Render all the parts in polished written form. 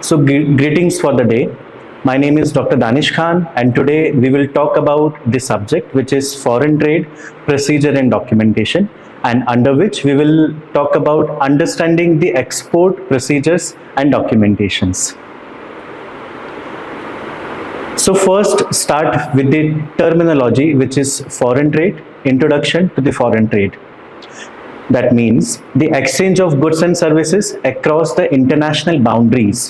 So greetings for the day. My name is Dr. Danish Khan, and today we will talk about the subject, which is foreign trade, procedure and documentation, and under which we will talk about understanding the export procedures and documentations. So first start with the terminology, which is foreign trade, introduction to the foreign trade. That means the exchange of goods and services across the international boundaries.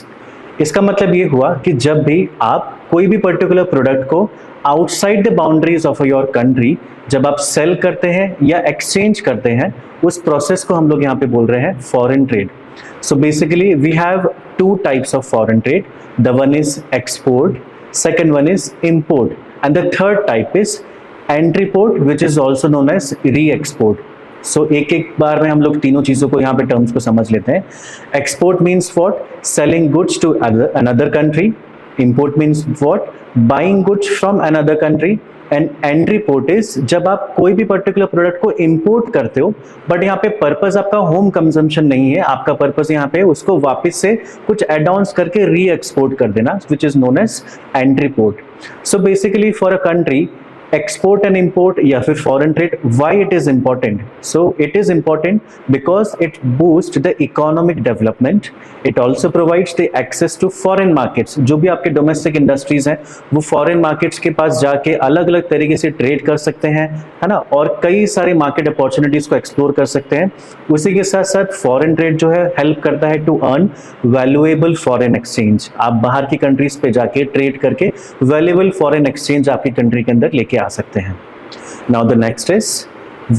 इसका मतलब ये हुआ कि जब भी आप कोई भी पर्टिकुलर प्रोडक्ट को outside the boundaries of your country जब आप सेल करते हैं या एक्सचेंज करते हैं, उस प्रोसेस को हम लोग यहाँ पे बोल रहे हैं foreign trade. So basically we have two types of foreign trade. The one is export, second one is import, and the third type is entreport, which is also known as re-export. So एक एक बार में हम लोग तीनों चीज़ों को यहाँ पे टर्म्स को समझ लेते हैं. Export means what? Selling goods to another country. Import means what? Buying goods from another country. And entrepot is जब आप कोई भी पर्टिकुलर प्रोडक्ट को इंपोर्ट करते हो, बट यहाँ पे पर्पस आपका होम कंजम्पशन नहीं है, आपका पर्पस यहाँ पे उसको वापस से कुछ एड ऑन्स करके री एक्सपोर्ट कर देना, which is known as entrepot. So basically for a country, export and import या फिर foreign trade, why it is important? So it is important because it boosts the economic development. It also provides the access to foreign markets. जो भी आपके domestic industries हैं, वो foreign markets के पास जाके अलग अलग तरीके से ट्रेड कर सकते हैं, है ना, और कई सारे मार्केट अपॉर्चुनिटीज को एक्सप्लोर कर सकते हैं. उसी के साथ साथ फॉरेन ट्रेड जो है हेल्प करता है to earn valuable foreign exchange. आप बाहर की कंट्रीज पे जाके ट्रेड करके वैल्यूएबल फॉरेन एक्सचेंज आपकी कंट्री के अंदर लेके आ सकते हैं. Now the next is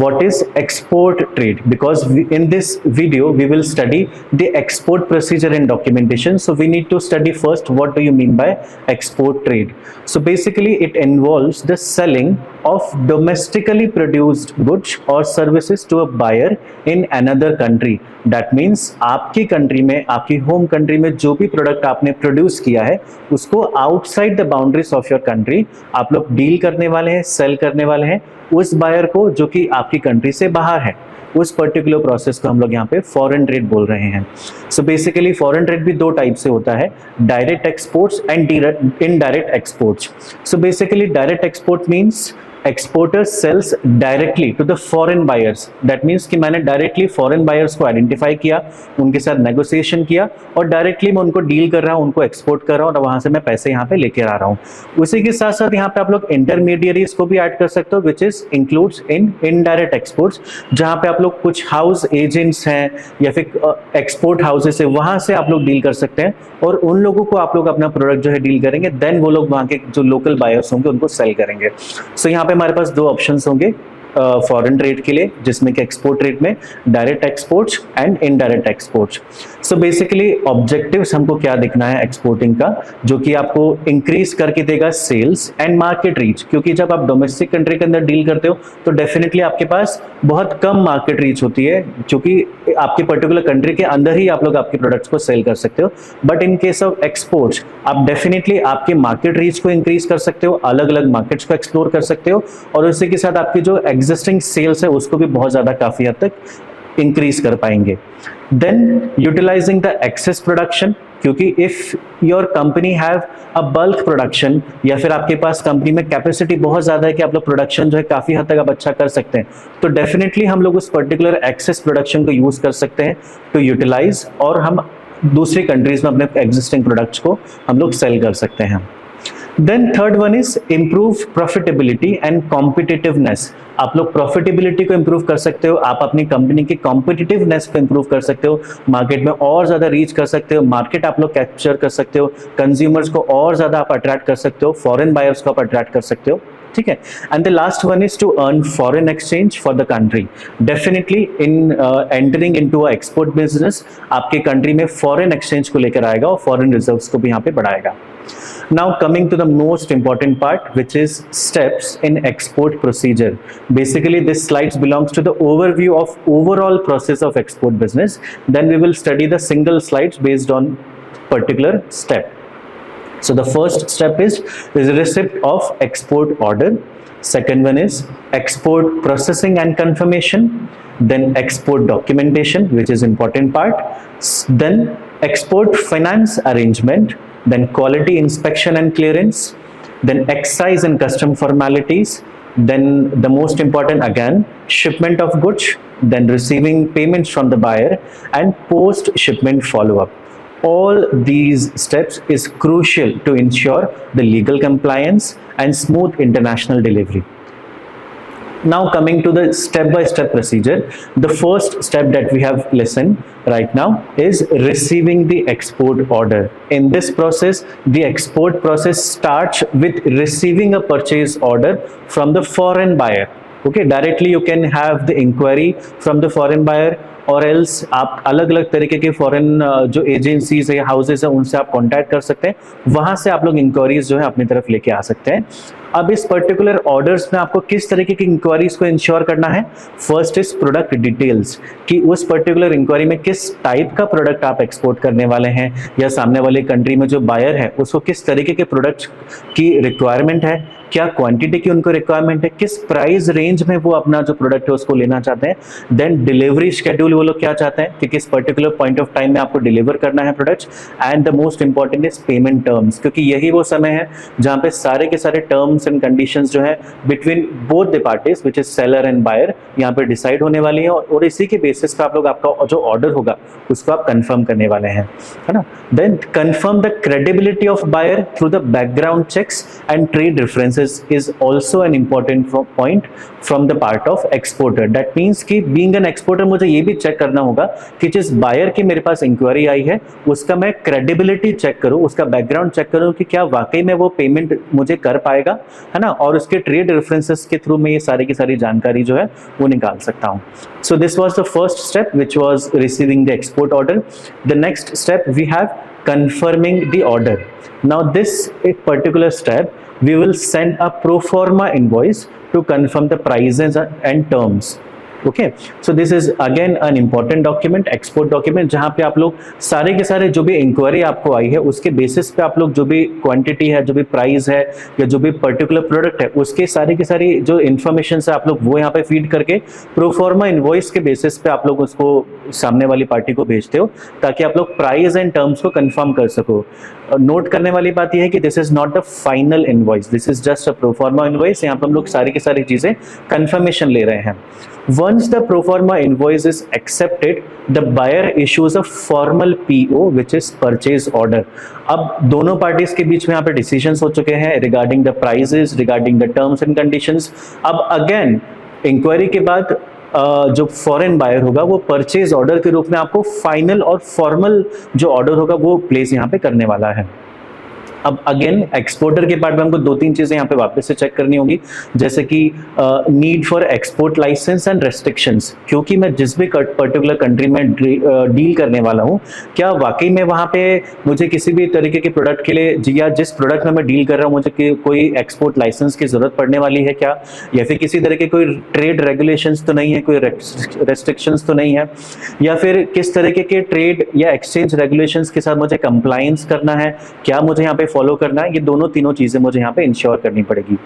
what is export trade, because in this video we will study the export procedure and documentation. So we need to study first what do you mean by export trade. So basically it involves the selling of domestically produced goods or services to a buyer in another country. That means आपकी country में, आपकी home country में जो भी product आपने produce किया है, उसको outside the boundaries of your country आप लोग डील करने वाले हैं, सेल करने वाले हैं उस बायर को जो कि आपकी कंट्री से बाहर है. उस पर्टिकुलर प्रोसेस को हम लोग यहाँ पे फॉरेन ट्रेड बोल रहे हैं. सो बेसिकली फॉरेन ट्रेड भी दो टाइप से होता है, direct exports and indirect exports. So basically direct export means exporter sells directly to the foreign buyers. That means कि मैंने डायरेक्टली फॉरेन बायर्स को आइडेंटिफाई किया, उनके साथ नेगोशिएशन किया और डायरेक्टली मैं उनको डील कर रहा हूँ, उनको एक्सपोर्ट कर रहा हूँ और वहाँ से मैं पैसे यहाँ पे लेकर आ रहा हूँ. उसी के साथ साथ यहाँ पे आप लोग इंटरमीडियरीज को भी ऐड कर सकते हो, which is includes in indirect exports, जहाँ पे आप लोग कुछ हाउस एजेंट्स हैं या फिर एक्सपोर्ट हाउसेस है, वहाँ से आप लोग डील कर सकते हैं और उन लोगों को आप लोग अपना प्रोडक्ट जो है डील करेंगे, देन वो लोग वहाँ के जो लोकल बायर्स होंगे उनको सेल करेंगे. सो यहाँ पे हमारे पास दो ऑप्शंस होंगे फॉरेन ट्रेड के लिए, जिसमें कि एक्सपोर्ट ट्रेड में direct exports and indirect exports. So basically objectives हमको क्या दिखना है एक्सपोर्टिंग का, जो कि आपको इंक्रीज करके देगा सेल्स एंड मार्केट रीच. क्योंकि जब आप डोमेस्टिक कंट्री के अंदर डील करते हो तो डेफिनेटली आपके पास बहुत कम मार्केट रीच होती है, क्योंकि आपके पर्टिकुलर कंट्री के अंदर ही आप लोग आपके प्रोडक्ट्स को सेल कर सकते हो. But in case of exports आप डेफिनेटली आपके मार्केट रीच को इंक्रीज कर सकते हो, अलग अलग मार्केट्स को एक्सप्लोर कर सकते हो और उसी के साथ आपकी जो एग्जिस्टिंग सेल्स है उसको भी बहुत ज्यादा काफी हद तक इंक्रीज कर पाएंगे. Then utilising the excess production, क्योंकि if your company have a bulk production या फिर आपके पास कंपनी में कैपेसिटी बहुत ज्यादा है कि आप लोग प्रोडक्शन जो है काफी हद तक आप अच्छा कर सकते हैं, तो डेफिनेटली हम लोग उस पर्टिकुलर एक्सेस प्रोडक्शन को यूज कर सकते हैं टू यूटिलाइज और हम दूसरी कंट्रीज में अपने एग्जिस्टिंग प्रोडक्ट्स को हम लोग सेल कर सकते हैं. Then third one is improve profitability and competitiveness. आप लोग प्रॉफिटेबिलिटी को इंप्रूव कर सकते हो, आप अपनी कंपनी की कॉम्पिटिटिवनेस को इंप्रूव कर सकते हो, मार्केट में और ज्यादा रीच कर सकते हो, मार्केट आप लोग कैप्चर कर सकते हो, कंज्यूमर्स को और ज्यादा आप अट्रैक्ट कर सकते हो, फॉरेन बायर्स को आप अट्रैक्ट कर सकते हो. ठीक है. And the last one is to earn foreign exchange for the country. Definitely in entering into a export business आपके कंट्री में फॉरेन एक्सचेंज को लेकर आएगा और फॉरेन रिजर्व्स को भी यहाँ पे बढ़ाएगा. Now coming to the most important part, which is steps in export procedure. Basically this slides belongs to the overview of overall process of export business. Then we will study the single slides based on particular step. So the first step is receipt of export order. Second one is export processing and confirmation. Then export documentation, which is important part. Then export finance arrangement, then quality inspection and clearance, then excise and custom formalities, then the most important again, shipment of goods, then receiving payments from the buyer, and post shipment follow up. All these steps is crucial to ensure the legal compliance and smooth international delivery. Now coming to the step-by-step procedure, the first step that we have listened right now is receiving the export order. In this process, the export process starts with receiving a purchase order from the foreign buyer. Okay, directly you can have the inquiry from the foreign buyer, और else आप अलग अलग तरीके के foreign जो agencies है या houses है उनसे आप कांटेक्ट कर सकते हैं, वहां से आप लोग इंक्वायरीज जो है अपनी तरफ लेके आ सकते हैं। अब इस पर्टिकुलर ऑर्डर्स में आपको किस तरीके की इंक्वायरीज को इंश्योर करना है? फर्स्ट इज प्रोडक्ट डिटेल्स, कि उस पर्टिकुलर इंक्वायरी में किस टाइप का प्रोडक्ट आप एक्सपोर्ट करने वाले हैं, या सामने वाले कंट्री में जो बायर है उसको किस तरीके के प्रोडक्ट की रिक्वायरमेंट है, क्या क्वांटिटी की उनको रिक्वायरमेंट है, किस प्राइस रेंज में वो अपना जो प्रोडक्ट है उसको लेना चाहते हैं, देन डिलीवरी शेड्यूल वो लोग क्या चाहते हैं कि किस पर्टिकुलर पॉइंट ऑफ टाइम में आपको डिलीवर करना है products, and the most important is payment terms, क्योंकि यही वो समय है जहां पे सारे के सारे टर्म्स एंड कंडीशंस जो है between both the parties which is seller and buyer यहाँ पे डिसाइड होने वाली है, और इसी के बेसिस पे आप लोग आपका जो ऑर्डर होगा उसको आप कंफर्म करने वाले हैं, है ना। Then confirm the credibility of buyer through the background checks and trade references is also an important point from the part of exporter. That means कि being an exporter मुझे ये भी चेक करना होगा कि जिस बायर की मेरे पास इंक्वायरी आई है उसका मैं क्रेडिबिलिटी चेक करूँ, उसका बैकग्राउंड चेक करूँ कि क्या वाकई में वो पेमेंट मुझे कर पाएगा, है ना, और उसके ट्रेड रेफरेंसेस के थ्रू मैं ये सारी की सारी जानकारी जो है वो निकाल सकता हूँ। So this was the first step which was receiving the export order. The next step we have confirming the order. Now this particular step we will send a pro forma invoice to confirm the prices and terms. Okay, so this is again an important document, export document, जहां पे आप लोग सारे के सारे जो भी inquiry आपको आई है उसके बेसिस पे आप लोग जो भी क्वांटिटी है, जो भी प्राइस है, या जो भी पर्टिकुलर प्रोडक्ट है उसके सारी की सारी जो इन्फॉर्मेशन है आप लोग वो यहाँ पे फीड करके प्रोफॉर्मा इनवॉइस के बेसिस पे आप लोग उसको सामने वाली पार्टी को भेजते हो, ताकि आप लोग प्राइस एंड टर्म्स को कंफर्म कर सको। नोट करने वाली बात यह है कि this is not the final invoice, this is just a proforma invoice. यहाँ पे हम लोग सारी की सारी चीजें कंफर्मेशन ले रहे हैं। Once the pro forma invoice is accepted, the buyer issues a formal PO which is purchase order. अब दोनों पार्टीज के बीच में यहाँ पे डिसीजंस हो चुके हैं regarding the prices, regarding the terms and conditions. अब अगेन इंक्वायरी के बाद जो फॉरेन बायर होगा वो परचेज ऑर्डर के रूप में आपको फाइनल और फॉर्मल जो ऑर्डर होगा वो प्लेस यहाँ पे करने वाला है। अब अगेन एक्सपोर्टर के पार्ट में हमको दो तीन चीजें यहाँ पे वापस से चेक करनी होगी, जैसे कि need for export licence and restrictions, क्योंकि मैं जिस भी पर्टिकुलर कंट्री में डील करने वाला हूँ क्या वाकई में वहाँ पे मुझे किसी भी तरीके के प्रोडक्ट के लिए या जिस प्रोडक्ट में मैं डील कर रहा हूँ मुझे कोई एक्सपोर्ट लाइसेंस की जरूरत पड़ने वाली है क्या, या फिर किसी तरह के कोई ट्रेड रेगुलेशंस तो नहीं है, कोई रेस्ट्रिक्शंस तो नहीं है, या फिर किस तरीके के ट्रेड या एक्सचेंज रेगुलेशंस के साथ मुझे कंप्लायंस करना है, क्या मुझे यहाँ पे फॉलो करना है, ये दोनों तीनों चीजें मुझे यहाँ पे इंश्योर करनी पड़ेगी।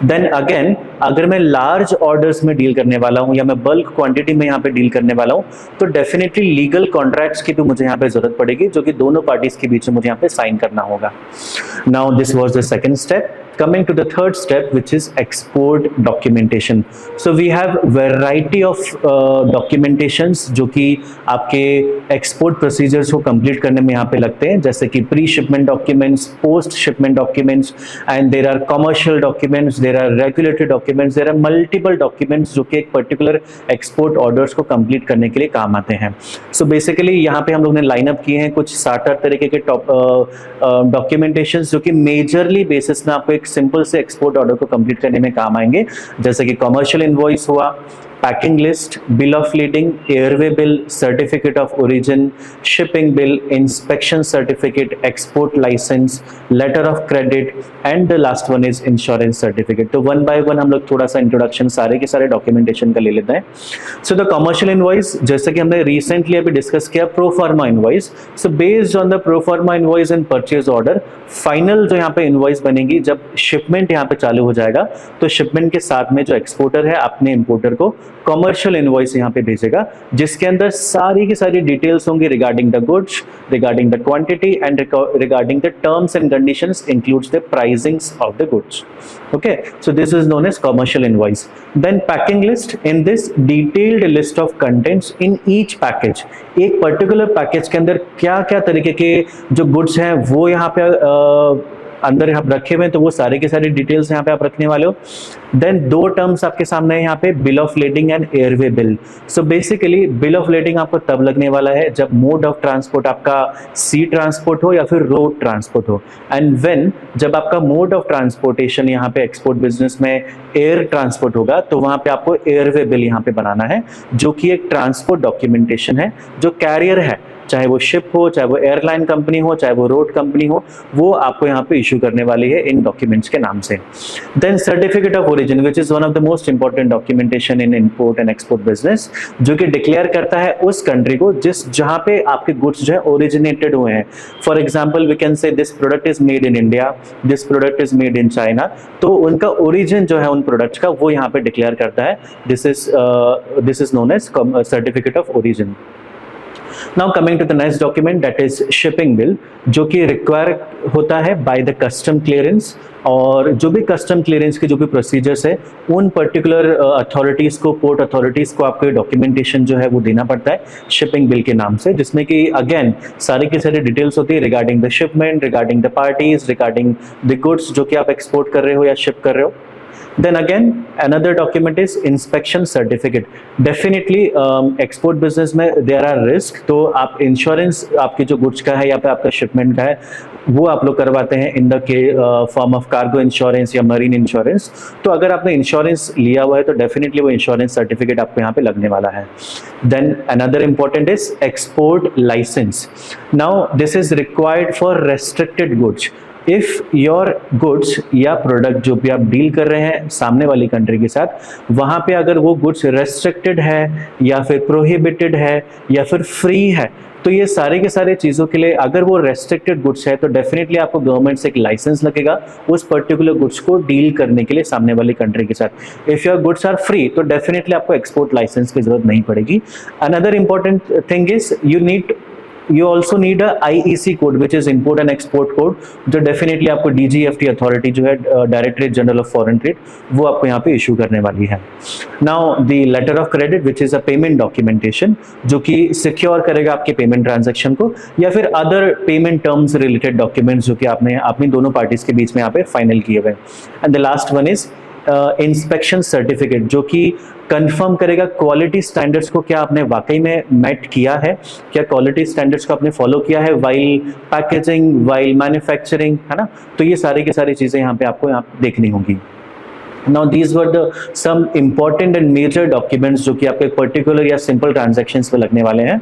देन अगेन अगर मैं लार्ज ऑर्डर्स में डील करने वाला हूँ या मैं बल्क क्वांटिटी में यहाँ पे डील करने वाला हूँ तो डेफिनेटली लीगल कॉन्ट्रैक्ट्स की भी मुझे यहाँ पे जरूरत पड़ेगी, जो कि दोनों पार्टीज के बीच में मुझे यहाँ पे साइन करना होगा। Now this was the second step. Coming to the third step, which is export documentation. So we have variety of documentations जो कि आपके export procedures को complete करने में यहाँ पे लगते हैं, जैसे कि pre-shipment documents, post-shipment documents, and there are commercial documents, there are regulatory documents, there are multiple documents जो कि एक particular export orders को complete करने के लिए काम आते हैं। So basically यहाँ पे हम लोग ने line up किए हैं कुछ 60 तरीके के documentations जो कि majorly basis में आपको एक सिंपल से एक्सपोर्ट ऑर्डर को कंप्लीट करने में काम आएंगे, जैसे कि कमर्शियल इनवॉइस हुआ, packing list, bill of lading, airway bill, certificate of origin, shipping bill, inspection certificate, export licence, letter of credit, and the last one is insurance certificate. तो one by one हम लोग थोड़ा सा introduction सारे के सारे documentation का ले लेते हैं। सो द कमर्शियल इनवॉइस, जैसे कि हमने रिसेंटली अभी डिस्कस किया pro forma invoice. So based on the pro forma invoice and purchase order, final जो यहाँ पे इनवॉइस बनेगी जब शिपमेंट यहाँ पे चालू हो जाएगा, तो शिपमेंट के साथ में जो एक्सपोर्टर है अपने इंपोर्टर को कॉमर्शियल इनवॉइस यहाँ पे भेजेगा, जिसके अंदर सारी की सारी डिटेल्स होंगी regarding the goods, regarding the quantity and regarding the terms and conditions includes the pricings of the goods. Okay, so this is known as commercial invoice. Then packing list, in this detailed list of contents in each package. एक particular package के अंदर क्या क्या तरीके के जो goods हैं वो यहाँ पे अंदर आप रखे हुए हैं, तो वो सारे के सारे डिटेल्स यहाँ पे आप रखने वाले हो. देन दो टर्म्स आपके सामने है यहाँ पे, bill of lading and airway bill. So basically bill of lading आपको तब लगने वाला है जब मोड ऑफ ट्रांसपोर्ट आपका सी ट्रांसपोर्ट हो या फिर रोड ट्रांसपोर्ट हो, एंड व्हेन जब आपका मोड ऑफ ट्रांसपोर्टेशन यहाँ पे एक्सपोर्ट बिजनेस में एयर ट्रांसपोर्ट होगा, तो वहां पे आपको एयरवे बिल यहाँ पे बनाना है, जो कि एक ट्रांसपोर्ट डॉक्यूमेंटेशन है जो कैरियर है, चाहे वो शिप हो, चाहे वो एयरलाइन कंपनी हो, चाहे वो रोड कंपनी हो, वो आपको यहाँ पे इशू करने वाली है इन डॉक्यूमेंट्स के नाम से. Then certificate of origin, which is one of the most important documentation in import and export business, जो कि डिक्लेयर करता है उस कंट्री को जहां पे आपके गुड्स जो है ओरिजिनेटेड हुए हैं. For example we can say this product is made in India, this product is made in China, तो उनका ओरिजिन जो है उन प्रोडक्ट्स का वो यहाँ पे डिक्लेयर करता है. This is known as certificate of origin. Now coming to the next document, that is shipping bill, जो कि रिक्वायर होता है बाय द कस्टम क्लियरेंस, और जो भी कस्टम क्लियरेंस के जो भी प्रोसीजर्स है उन पर्टिकुलर अथॉरिटीज को, पोर्ट अथॉरिटीज को आपको डॉक्यूमेंटेशन जो है वो देना पड़ता है शिपिंग बिल के नाम से, जिसमें कि अगेन सारी की सारी डिटेल्स होती है regarding the shipment, regarding the parties, regarding the goods जो कि आप एक्सपोर्ट कर रहे हो या शिप कर रहे हो. Then again, another document is inspection certificate. Definitely, export business में there are risk, तो आप इंश्योरेंस आपके जो गुड्स का है या पे आपका शिपमेंट का है वो आप लोग करवाते हैं in the form of cargo insurance या मरीन इंश्योरेंस. तो अगर आपने इंश्योरेंस लिया हुआ है तो डेफिनेटली वो इंश्योरेंस सर्टिफिकेट आपको यहाँ पे लगने वाला है. Then another important is export licence. Now this is required for restricted goods. If your goods या प्रोडक्ट जो भी आप डील कर रहे हैं सामने वाली कंट्री के साथ, वहां पे अगर वो गुड्स रेस्ट्रिक्टेड है या फिर प्रोहिबिटेड है या फिर फ्री है, तो ये सारे के सारे चीज़ों के लिए अगर वो रेस्ट्रिक्टेड गुड्स है तो डेफिनेटली आपको गवर्नमेंट से एक लाइसेंस लगेगा उस पर्टिकुलर गुड्स को डील करने के लिए सामने वाली कंट्री के साथ. If your goods are free तो डेफिनेटली आपको एक्सपोर्ट लाइसेंस की जरूरत नहीं पड़ेगी. Another important thing is you also need a IEC code, which is import and export code, जो डेफिनेटली आपको DGFT अथॉरिटी जो है directorate general of foreign trade, वो आपको यहाँ पे इशू करने वाली है. Now the letter of credit, which is a payment documentation, जो कि सिक्योर करेगा आपके पेमेंट ट्रांजैक्शन को, या फिर other payment terms related documents जो कि आपने अपनी दोनों पार्टीज के बीच में यहाँ पे फाइनल किए हुए. And the last one is inspection certificate, जो कि कंफर्म करेगा क्वालिटी स्टैंडर्ड्स को क्या आपने वाकई में मेट किया है, क्या क्वालिटी स्टैंडर्ड्स को आपने फॉलो किया है वाइल पैकेजिंग, वाइल मैन्युफैक्चरिंग, है ना. तो ये सारी की सारी चीजें यहाँ पे आपको यहाँ देखनी होंगी. Now these were the some important and major documents जो कि आपके पर्टिकुलर या सिंपल ट्रांजैक्शंस पे लगने वाले हैं.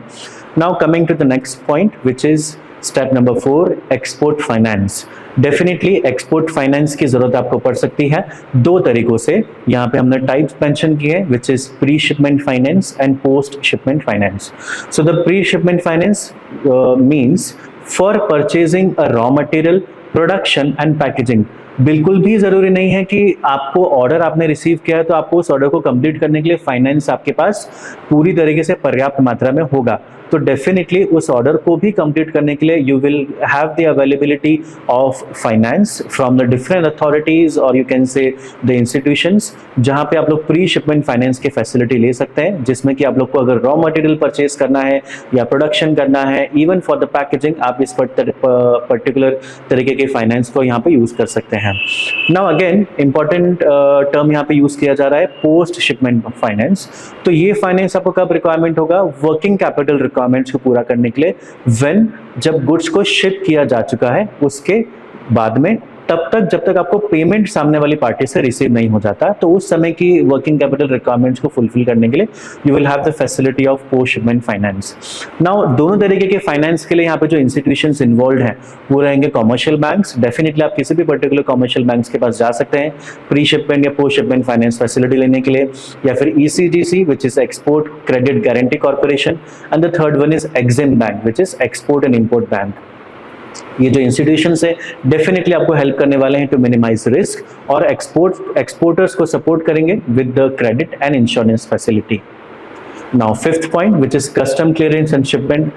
Now coming to the next point, which is step number 4, export finance. Definitely export finance की जरूरत आपको पड़ सकती है दो तरीकों से. यहाँ पे हमने टाइप्स मेंशन किए, विच is pre shipment finance and post shipment finance. So the pre shipment finance means for purchasing a raw material, production and packaging. बिल्कुल भी जरूरी नहीं है कि आपको ऑर्डर आपने रिसीव किया है तो आपको उस ऑर्डर को कंप्लीट करने के लिए फाइनेंस आपके पास पूरी तरीके से पर्याप्त मात्रा में होगा. तो डेफिनेटली उस ऑर्डर को भी कंप्लीट करने के लिए you will have the availability of finance from the different authorities और you can say the institutions, जहां पे आप लोग प्री शिपमेंट फाइनेंस की फैसिलिटी ले सकते हैं, जिसमें कि आप लोग को अगर रॉ मटेरियल परचेज करना है या प्रोडक्शन करना है, इवन फॉर द पैकेजिंग, आप इस पर्टिकुलर तरीके के फाइनेंस को यहाँ पे यूज कर सकते हैं. नाउ अगेन इंपॉर्टेंट टर्म यहाँ पे यूज किया जा रहा है पोस्ट शिपमेंट फाइनेंस. तो ये फाइनेंस आपको कब रिक्वायरमेंट होगा? वर्किंग कैपिटल रिक्वायरमेंट्स को पूरा करने के लिए, व्हेन जब गुड्स को शिप किया जा चुका है उसके बाद में, तब तक जब तक आपको पेमेंट सामने वाली पार्टी से रिसीव नहीं हो जाता, तो उस समय की वर्किंग कैपिटल रिक्वायरमेंट्स को फुलफिल करने के लिए you will have the facility of post shipment finance. Now दोनों तरीके के फाइनेंस के लिए यहाँ पे जो इंस्टीट्यूशंस इन्वॉल्व हैं वो रहेंगे कॉमर्शियल बैंक्स. डेफिनेटली आप किसी भी पर्टिकुलर कॉमर्शियल बैंक्स के पास जा सकते हैं प्री शिपमेंट या पोस्ट शिपमेंट फाइनेंस फैसिलिटी लेने के लिए, या फिर ECGC which is export credit guarantee corporation, and the third one is EXIM bank which is export and import bank. ये जो इंस्टीट्यूशंस है डेफिनेटली आपको हेल्प करने वाले हैं टू मिनिमाइज रिस्क और एक्सपोर्टर्स को सपोर्ट करेंगे with the credit and insurance facility. Now fifth point which is custom clearance and shipment.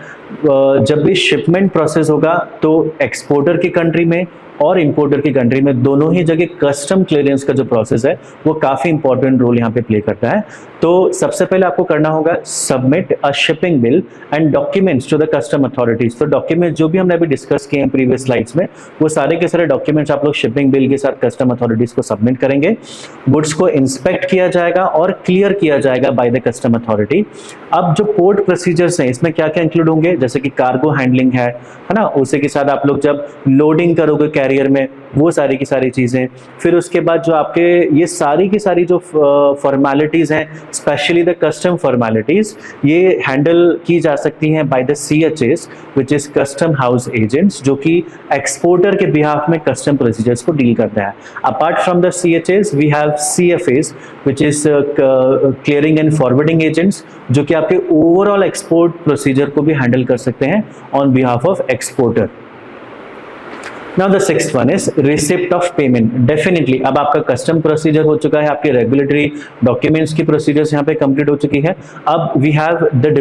जब भी शिपमेंट प्रोसेस होगा तो एक्सपोर्टर की कंट्री में और इंपोर्टर की कंट्री में दोनों ही जगह कस्टम क्लियरेंस का जो प्रोसेस है वो काफी इंपॉर्टेंट रोल यहाँ पे प्ले करता है। तो सबसे पहले आपको करना होगा submit a shipping bill and documents to the custom authorities. तो डॉक्यूमेंट जो भी हमने अभी डिस्कस किए हैं प्रीवियस स्लाइड्स में, वो सारे के सारे डॉक्यूमेंट्स आप लोग शिपिंग बिल के साथ कस्टम अथॉरिटीज को सबमिट करेंगे। गुड्स को इंस्पेक्ट किया जाएगा और क्लियर किया जाएगा बाय द कस्टम अथॉरिटी। अब जो पोर्ट प्रोसीजर्स हैं इसमें क्या क्या इंक्लूड होंगे, जैसे कि कार्गो हैंडलिंग है ना, उसी के साथ आप लोग जब लोडिंग करोगे कैरियर में वो सारी की सारी चीजें, फिर उसके बाद जो आपके ये सारी की सारी जो फॉर्मेलिटीज हैं स्पेशली द कस्टम फॉर्मेलिटीज, ये हैंडल की जा सकती हैं by the CHAs which is custom house agents, जो कि एक्सपोर्टर के बिहाफ में कस्टम प्रोसीजर्स को डील करता है। Apart from the CHAs we have CFAs which is clearing and forwarding agents, जो कि आपके ओवरऑल एक्सपोर्ट प्रोसीजर को भी हैंडल कर सकते हैं on behalf of exporter. Now the sixth one is receipt of payment. Definitely अब आपका कस्टम प्रोसीजर हो चुका है, आपके रेगुलेटरी डॉक्यूमेंट्स की प्रोसीजर्स यहाँ पे कंप्लीट हो चुकी है। अब we have the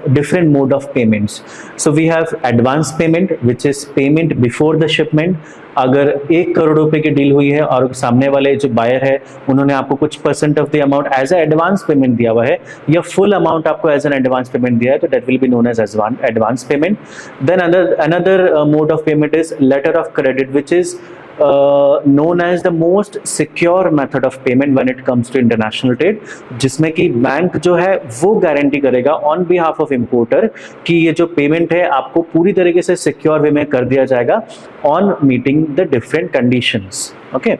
different mode of payments. So we have advance payment which is payment before the shipment. अगर 1 करोड़ रुपए की डील हुई है और सामने वाले जो बायर है उन्होंने आपको कुछ % of the amount as a advance payment दिया हुआ है या फुल अमाउंट आपको एज एन एडवांस पेमेंट दिया है, तो that will be known as advance payment. Then another mode of payment is letter of credit, which is known as the most secure method of payment when it comes to international trade, जिसमें कि bank जो है वो guarantee करेगा on behalf of importer कि ये जो payment है आपको पूरी तरीके से सिक्योर वे में कर दिया जाएगा on meeting the different conditions. Okay,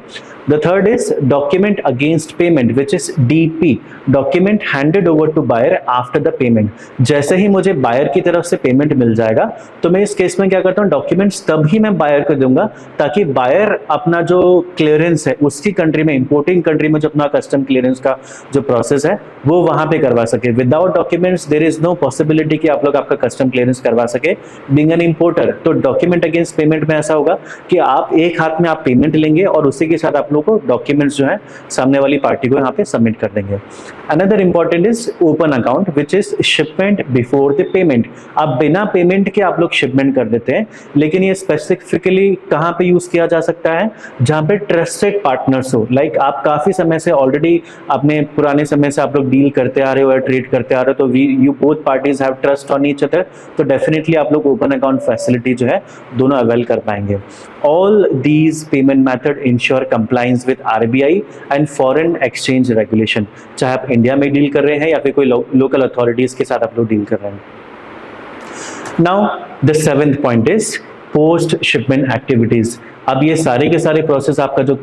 the third is document against payment which is DP, document handed over to buyer after the payment. जैसे ही मुझे बायर की तरफ से पेमेंट मिल जाएगा तो मैं इस केस में क्या करता हूँ, डॉक्यूमेंट्स तभी मैं बायर को दूंगा ताकि बायर अपना जो क्लियरेंस है उसकी कंट्री में, इंपोर्टिंग कंट्री में जो अपना कस्टम क्लियरेंस का जो प्रोसेस है वो वहां पे करवा सके। Without documents there is no possibility कि आप लोग आपका कस्टम क्लियरेंस करवा सके बीइंग एन इंपोर्टर। तो डॉक्यूमेंट अगेंस्ट पेमेंट में ऐसा होगा कि आप एक हाथ में आप पेमेंट लेंगे और उसी के साथ आप लोग को डॉक्यूमेंट्स जो है सामने वाली पार्टी को यहाँ पे सबमिट कर देंगे। Another important is open account which is shipment before the payment. अब बिना पेमेंट के आप लोग शिपमेंट कर देते हैं, लेकिन ये स्पेसिफिकली कहाँ पे यूज किया जा सकता है, जहाँ पे ट्रस्टेड पार्टनर्स हो। लाइक आप काफी समय से ऑलरेडी अपने पुराने समय से आप लोग डील करते आ रहे हो या ट्रेड करते आ रहे हो, तो you both parties have trust on each other, तो डेफिनेटली आप लोग ओपन अकाउंट फैसिलिटी जो है दोनों अवेल कर पाएंगे। All these payment method ensure compliance with RBI and foreign exchange regulation, चाहे आप इंडिया में डील कर रहे हैं या फिर कोई लोकल अथॉरिटीज के साथ आप लोग डील कर रहे हैं। Now the seventh point is post shipment activities. अब ये सारे के सारे प्रोसेस आपका जो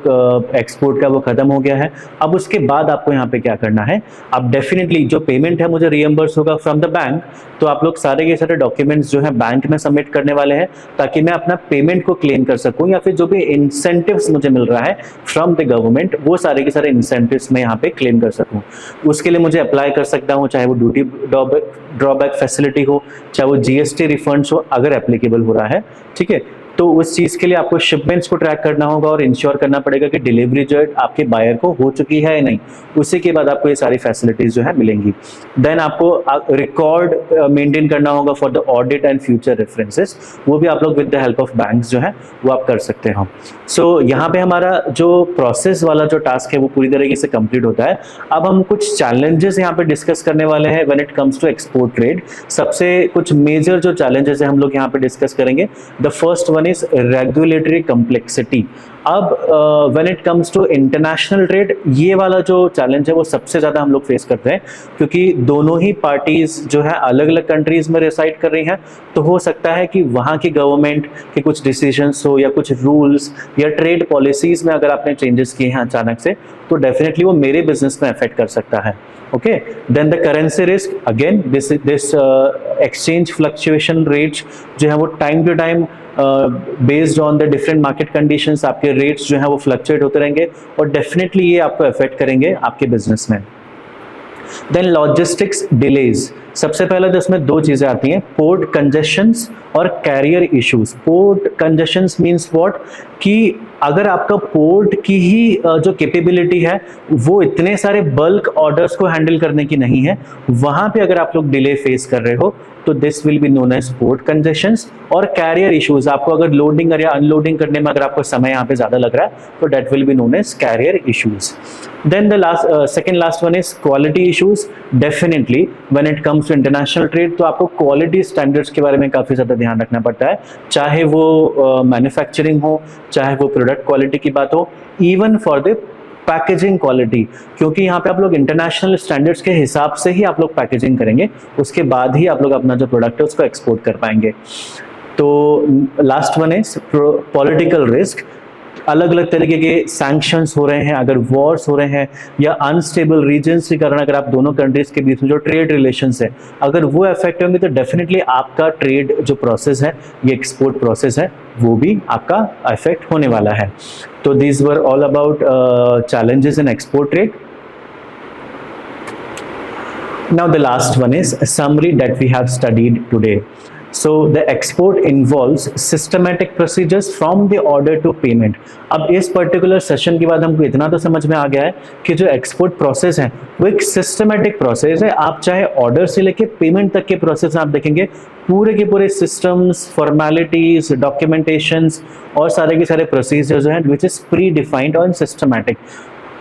एक्सपोर्ट का वो खत्म हो गया है। अब उसके बाद आपको यहाँ पे क्या करना है, अब डेफिनेटली जो पेमेंट है मुझे रियम्बर्स होगा फ्रॉम द बैंक, तो आप लोग सारे के सारे डॉक्यूमेंट्स जो है बैंक में सबमिट करने वाले हैं ताकि मैं अपना पेमेंट को क्लेम कर सकूं, या फिर जो भी इंसेंटिव्स मुझे मिल रहा है फ्रॉम द गवर्नमेंट वो सारे के सारे इंसेंटिव्स मैं यहाँ पे क्लेम कर सकूं। उसके लिए मुझे अप्लाई कर सकता हूँ, चाहे वो ड्यूटी ड्रॉबैक फैसिलिटी हो, चाहे वो GST रिफंड्स हो अगर एप्लीकेबल हो रहा है, ठीक है। तो उस चीज के लिए आपको शिपमेंट्स को ट्रैक करना होगा और इंश्योर करना पड़ेगा कि डिलीवरी जो है आपके बायर को हो चुकी है या नहीं, उसी के बाद आपको ये सारी फैसिलिटीज जो है मिलेंगी। देन आपको रिकॉर्ड मेंटेन करना होगा for the audit and future references, वो भी आप लोग with the help of banks जो है वो आप कर सकते हो। सो यहाँ पे हमारा जो प्रोसेस वाला जो टास्क है वो पूरी तरीके से कंप्लीट होता है। अब हम कुछ चैलेंजेस यहाँ पे डिस्कस करने वाले हैं when it comes to export trade. सबसे कुछ मेजर जो चैलेंजेस है हम लोग यहाँ पे डिस्कस करेंगे। The first one is regulatory complexity. अब when it comes to international trade, ये वाला जो चैलेंज है वो सबसे ज़्यादा हम लोग फेस करते हैं, क्योंकि दोनों ही पार्टीज जो है अलग अलग कंट्रीज में रिसाइड कर रही हैं। तो हो सकता है कि वहाँ की गवर्नमेंट के कुछ डिसीजंस हो या कुछ रूल्स या ट्रेड पॉलिसीज में अगर आपने चेंजेस किए हैं अचानक से, तो डेफिनेटली वो मेरे बिजनेस में अफेक्ट कर सकता है। Okay, then the currency risk, again this exchange fluctuation rates जो है वो time to time based on the different market conditions आपके रेट्स जो है वो फ्लक्चुएट होते रहेंगे और डेफिनेटली ये आपको अफेक्ट करेंगे आपके बिजनेस में। देन लॉजिस्टिक्स डिलेज, सबसे पहले तो इसमें दो चीजें आती हैं, पोर्ट कंजेशंस और carrier issues. Port congestions means what, कि अगर आपका पोर्ट की ही जो कैपेबिलिटी है वो इतने सारे बल्क ऑर्डर्स को हैंडल करने की नहीं है, वहां पे अगर आप लोग डिले फेस कर रहे हो तो this will be known as port congestions. और कैरियर इश्यूज, आपको अगर लोडिंग या अनलोडिंग करने में अगर आपको समय यहाँ पे ज्यादा लग रहा है तो that will be known as carrier issues. Then the second last one is quality issues. Definitely when it comes to international trade तो आपको क्वालिटी स्टैंडर्ड्स के बारे में काफी ज्यादा ध्यान रखना पड़ता है, चाहे वो मैन्युफैक्चरिंग हो, चाहे वो प्रोडक्ट क्वालिटी की बात हो, even for the packaging quality, क्योंकि यहाँ पे आप लोग इंटरनेशनल स्टैंडर्ड्स के हिसाब से ही आप लोग पैकेजिंग करेंगे, उसके बाद ही आप लोग अपना जो प्रोडक्ट है उसको एक्सपोर्ट कर पाएंगे। तो last one is political risk. अलग अलग तरीके के सैंक्शंस हो रहे हैं, अगर वॉर्स हो रहे हैं या अनस्टेबल रीजन्स के कारण अगर आप दोनों कंट्रीज के बीच में जो ट्रेड रिलेशंस है अगर वो अफेक्ट होंगे तो डेफिनेटली आपका ट्रेड जो प्रोसेस है, ये एक्सपोर्ट प्रोसेस है, वो भी आपका अफेक्ट होने वाला है। तो these were all about challenges in export trade. Now the last one is a summary that we have studied today. So the export involves systematic procedures from the order to payment. अब इस particular session के बाद हमको इतना तो समझ में आ गया है कि जो एक्सपोर्ट प्रोसेस है वो एक सिस्टमेटिक प्रोसेस है। आप चाहे ऑर्डर से लेके पेमेंट तक के प्रोसेस आप देखेंगे, पूरे के पूरे सिस्टम्स, फॉर्मेलिटीज, डॉक्यूमेंटेशंस और सारे के सारे प्रोसीजर्स हैं विच इज प्री डिफाइंड और सिस्टमैटिक,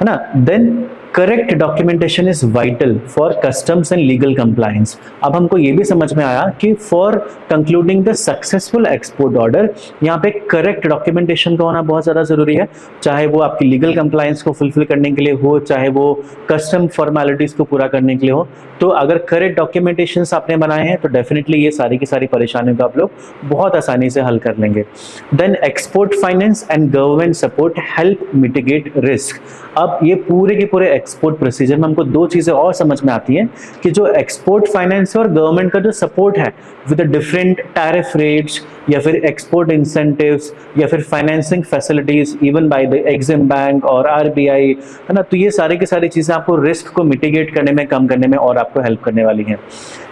है ना। Then correct documentation is vital for customs and legal compliance. अब हमको ये भी समझ में आया कि for concluding the successful export order यहाँ पे करेक्ट डॉक्यूमेंटेशन का होना बहुत ज़्यादा ज़रूरी है, चाहे वो आपकी लीगल कंप्लायंस को फुलफिल करने के लिए हो, चाहे वो कस्टम फॉर्मेलिटीज़ को पूरा करने के लिए हो। तो अगर करेक्ट डॉक्यूमेंटेशन आपने बनाए हैं तो डेफिनेटली ये सारी की सारी परेशानियों को आप लोग बहुत आसानी से हल कर लेंगे। Then export finance and government support help mitigate risk. अब ये पूरे के पूरे एक्सपोर्ट प्रोसीजर में हमको दो चीजें और समझ में आती हैं कि जो एक्सपोर्ट फाइनेंस और गवर्नमेंट का जो सपोर्ट है विद डिफरेंट टैरिफ रेट्स या फिर एक्सपोर्ट इंसेंटिव्स या फिर financing facilities even by the EXIM bank और आरबीआई, है ना। तो ये सारी की सारी चीजें आपको रिस्क को मिटिगेट करने में, कम करने में और आपको हेल्प करने वाली हैं।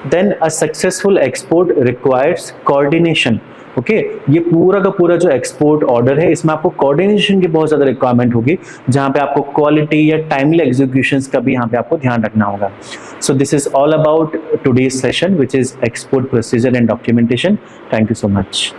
Then a successful export requires coordination. Okay, ये पूरा का पूरा जो एक्सपोर्ट ऑर्डर है इसमें आपको कोऑर्डिनेशन की बहुत ज्यादा रिक्वायरमेंट होगी, जहां पे आपको क्वालिटी या टाइमली एग्जीक्यूशंस का भी यहाँ पे आपको ध्यान रखना होगा। So this is all about today's session which is export procedure and documentation. Thank you so much.